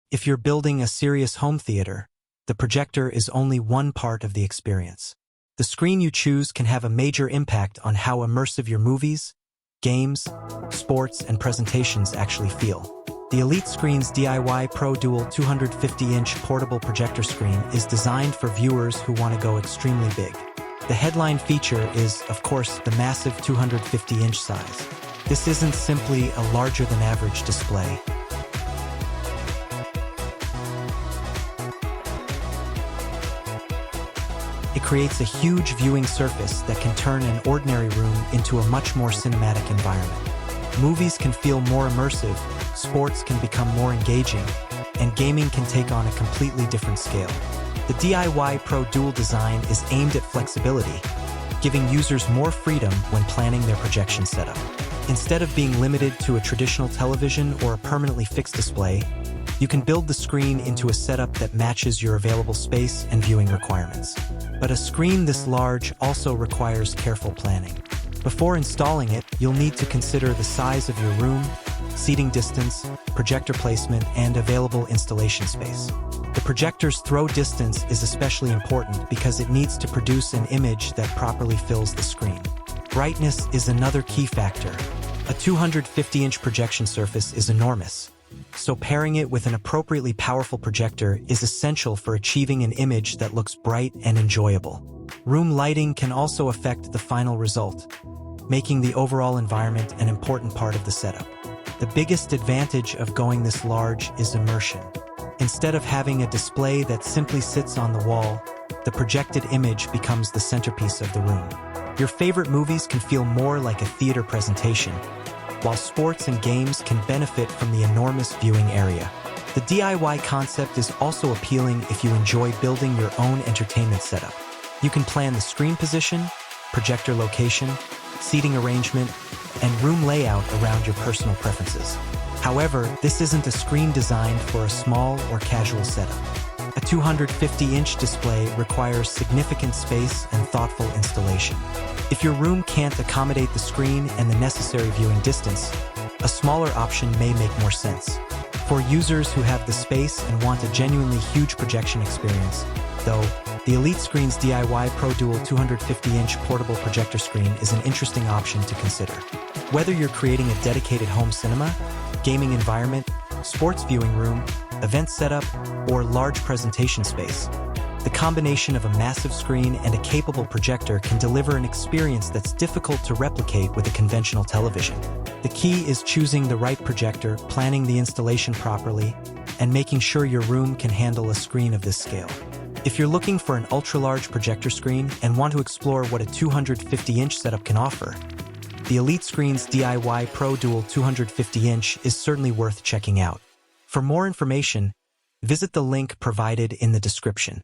If you're building a serious home theater, the projector is only one part of the experience. The screen you choose can have a major impact on how immersive your movies, games, sports, and presentations actually feel. The Elite Screen's DIY Pro Dual 250-inch portable projector screen is designed for viewers who want to go extremely big. The headline feature is, of course, the massive 250-inch size. This isn't simply a larger-than-average display. It creates a huge viewing surface that can turn an ordinary room into a much more cinematic environment. Movies can feel more immersive, sports can become more engaging, and gaming can take on a completely different scale. The DIY Pro Dual design is aimed at flexibility, giving users more freedom when planning their projection setup. Instead of being limited to a traditional television or a permanently fixed display, you can build the screen into a setup that matches your available space and viewing requirements. But a screen this large also requires careful planning. Before installing it, you'll need to consider the size of your room, seating distance, projector placement, and available installation space. The projector's throw distance is especially important because it needs to produce an image that properly fills the screen. Brightness is another key factor. A 250-inch projection surface is enormous, so pairing it with an appropriately powerful projector is essential for achieving an image that looks bright and enjoyable. Room lighting can also affect the final result, making the overall environment an important part of the setup. The biggest advantage of going this large is immersion. Instead of having a display that simply sits on the wall, the projected image becomes the centerpiece of the room. Your favorite movies can feel more like a theater presentation, while sports and games can benefit from the enormous viewing area. The DIY concept is also appealing if you enjoy building your own entertainment setup. You can plan the screen position, projector location, seating arrangement, and room layout around your personal preferences. However, this isn't a screen designed for a small or casual setup. A 250-inch display requires significant space and thoughtful installation. If your room can't accommodate the screen and the necessary viewing distance, a smaller option may make more sense. For users who have the space and want a genuinely huge projection experience, though, the Elite Screen's DIY Pro Dual 250-inch portable projector screen is an interesting option to consider. Whether you're creating a dedicated home cinema, gaming environment, sports viewing room, event setup, or large presentation space, the combination of a massive screen and a capable projector can deliver an experience that's difficult to replicate with a conventional television. The key is choosing the right projector, planning the installation properly, and making sure your room can handle a screen of this scale. If you're looking for an ultra-large projector screen and want to explore what a 250-inch setup can offer, the Elite Screen's DIY Pro Dual 250-inch is certainly worth checking out. For more information, visit the link provided in the description.